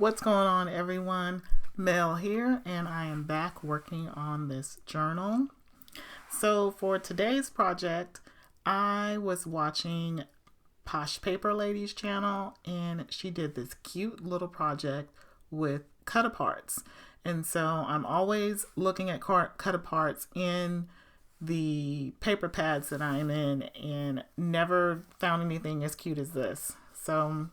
What's going on, everyone? Mel here, and I am back working on this journal. So for today's project, I was watching Posh Paper Lady's channel, and she did this cute little project with cut aparts. And so I'm always looking at cut aparts in the paper pads that I'm in, and never found anything as cute as this. So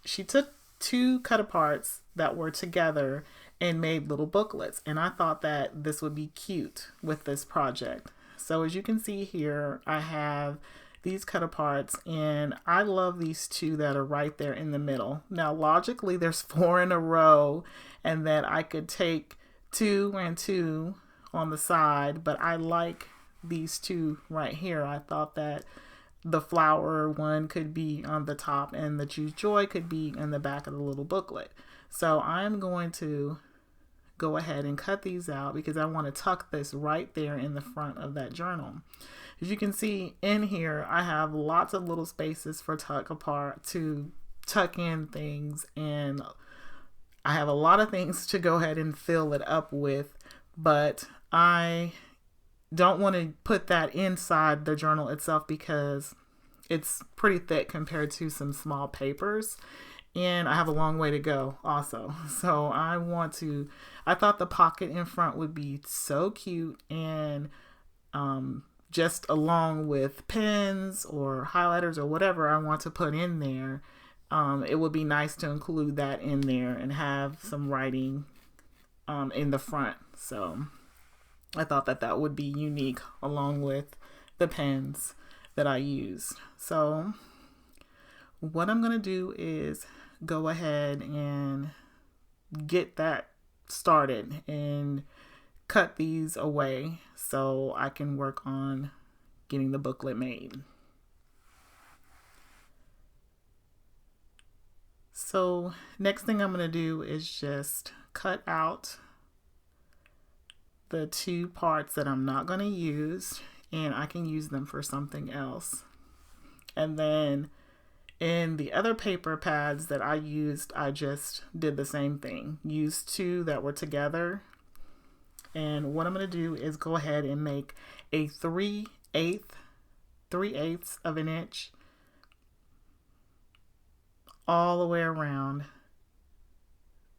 she took two cut aparts that were together and made little booklets, and I thought that this would be cute with this project. So as you can see here, I have these cut aparts, and I love these two that are right there in the middle. Now logically there's four in a row, and that I could take two and two on the side, but I like these two right here. I thought that the flower one could be on the top and the Choose Joy could be in the back of the little booklet. So I'm going to go ahead and cut these out because I want to tuck this right there in the front of that journal. As you can see in here, I have lots of little spaces for to tuck in things, and I have a lot of things to go ahead and fill it up with, but I don't want to put that inside the journal itself because it's pretty thick compared to some small papers, and I have a long way to go also. So I thought the pocket in front would be so cute, and just along with pens or highlighters or whatever I want to put in there, it would be nice to include that in there and have some writing in the front. So I thought that that would be unique along with the pens that I used. So what I'm going to do is go ahead and get that started and cut these away so I can work on getting the booklet made. So next thing I'm going to do is just cut out the two parts that I'm not going to use, and I can use them for something else. And then in the other paper pads that I used, I just did the same thing. Used two that were together. And what I'm going to do is go ahead and make a 3/8 of an inch all the way around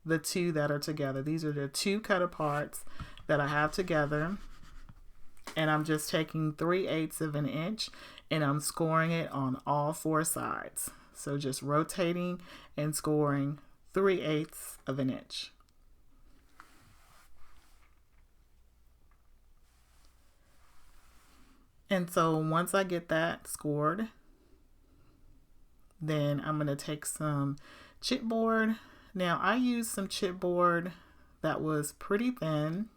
the two that are together. These are the two cut aparts that I have together, and I'm just taking 3/8 of an inch and I'm scoring it on all four sides. So just rotating and scoring 3/8 of an inch. And so once I get that scored, then I'm going to take some chipboard. Now I used some chipboard that was pretty thin,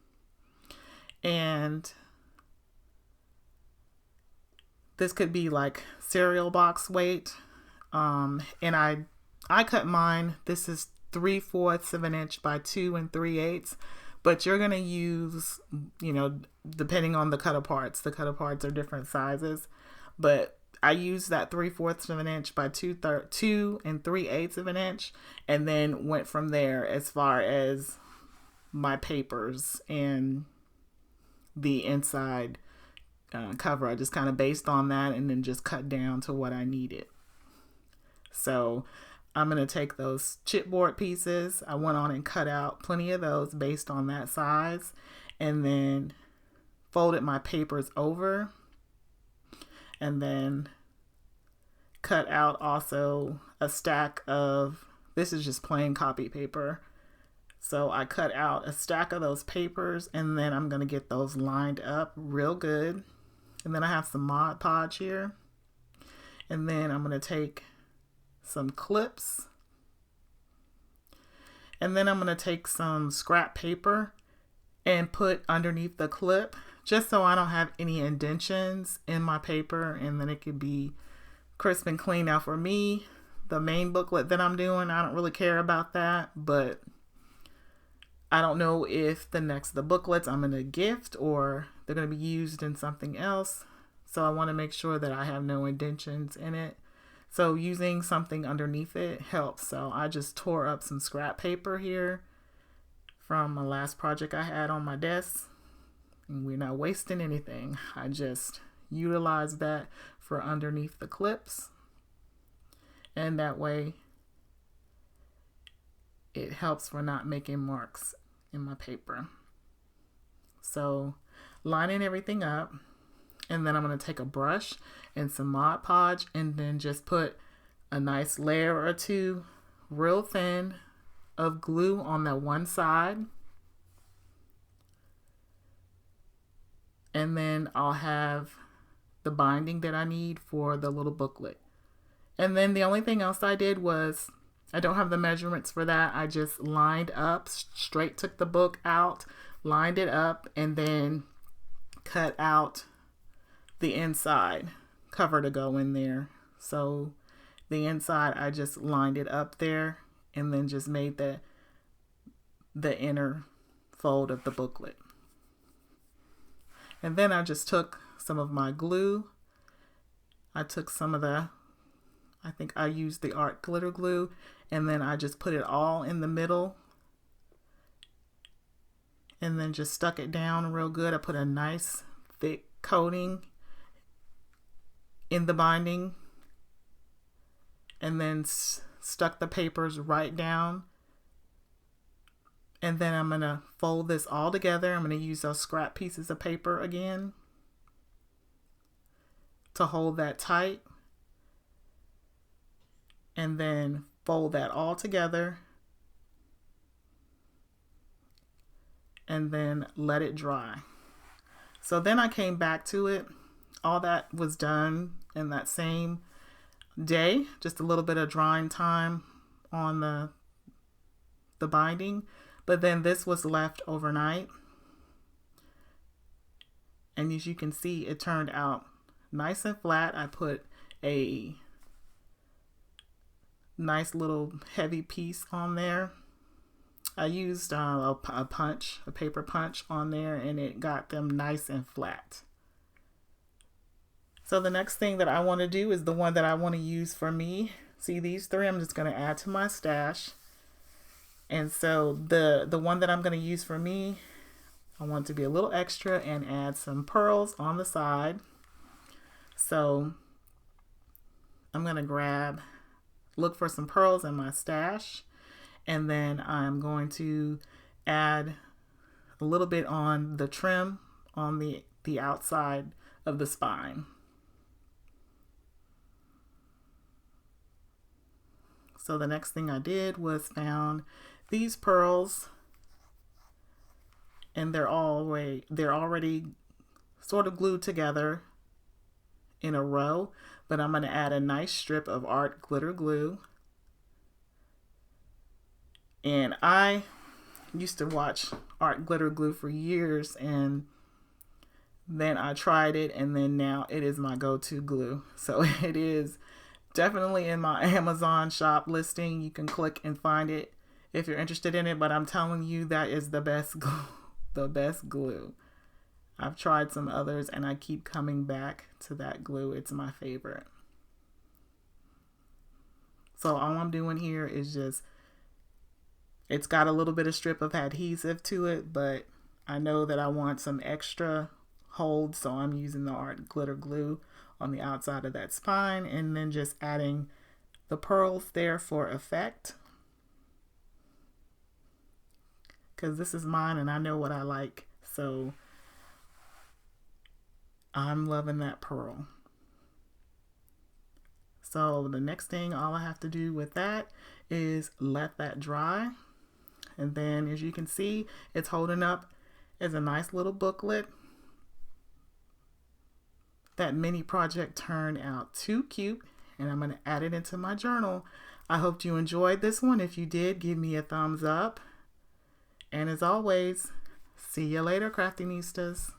and this could be like cereal box weight. And I cut mine. This is 3/4 of an inch by 2 3/8. But you're going to use, depending on the cut aparts. The cut aparts are different sizes. But I used that 3/4 of an inch by 2 3/8 of an inch. And then went from there as far as my papers and the inside cover. I just kind of based on that and then just cut down to what I needed. So I'm going to take those chipboard pieces. I went on and cut out plenty of those based on that size, and then folded my papers over, and then cut out also a stack of, this is just plain copy paper. So I cut out a stack of those papers, and then I'm going to get those lined up real good. And then I have some Mod Podge here. And then I'm going to take some clips, and then I'm going to take some scrap paper and put underneath the clip, just so I don't have any indentions in my paper, and then it could be crisp and clean. Now for me, the main booklet that I'm doing, I don't really care about that, but I don't know if the booklets I'm going to gift or they're going to be used in something else. So I want to make sure that I have no indentions in it. So using something underneath it helps. So I just tore up some scrap paper here from my last project I had on my desk. And we're not wasting anything. I just utilized that for underneath the clips. And that way it helps for not making marks in my paper. So lining everything up, and then I'm going to take a brush and some Mod Podge and then just put a nice layer or two real thin of glue on that one side. And then I'll have the binding that I need for the little booklet. And then the only thing else I did was, I don't have the measurements for that. I just lined up, straight took the book out, lined it up, and then cut out the inside cover to go in there. So the inside, I just lined it up there and then just made the inner fold of the booklet. And then I just took some of my glue. I took some of I think I used the art glitter glue, and then I just put it all in the middle and then just stuck it down real good. I put a nice thick coating in the binding and then stuck the papers right down. And then I'm going to fold this all together. I'm going to use those scrap pieces of paper again to hold that tight. And then fold that all together. And then let it dry. So then I came back to it. All that was done in that same day. Just a little bit of drying time on the binding. But then this was left overnight. And as you can see, it turned out nice and flat. I put a nice little heavy piece on there. I used a paper punch on there, and it got them nice and flat. So the next thing that I want to do is the one that I want to use for me. See these three, I'm just going to add to my stash. And so the one that I'm going to use for me, I want to be a little extra and add some pearls on the side. So I'm going to look for some pearls in my stash. And then I'm going to add a little bit on the trim on the outside of the spine. So the next thing I did was found these pearls, and they're already sort of glued together in a row, but I'm going to add a nice strip of art glitter glue. And I used to watch art glitter glue for years, and then I tried it, and then now it is my go-to glue. So it is definitely in my Amazon shop listing. You can click and find it if you're interested in it, but I'm telling you, that is the best glue. The best glue. I've tried some others and I keep coming back to that glue. It's my favorite. So all I'm doing here is just, it's got a little bit of strip of adhesive to it, but I know that I want some extra hold, so I'm using the art glitter glue on the outside of that spine, and then just adding the pearls there for effect. Because this is mine and I know what I like, so I'm loving that pearl. So the next thing, all I have to do with that is let that dry. And then as you can see, it's holding up as a nice little booklet. That mini project turned out too cute, and I'm going to add it into my journal. I hope you enjoyed this one. If you did, give me a thumbs up. And as always, see you later, Craftinistas.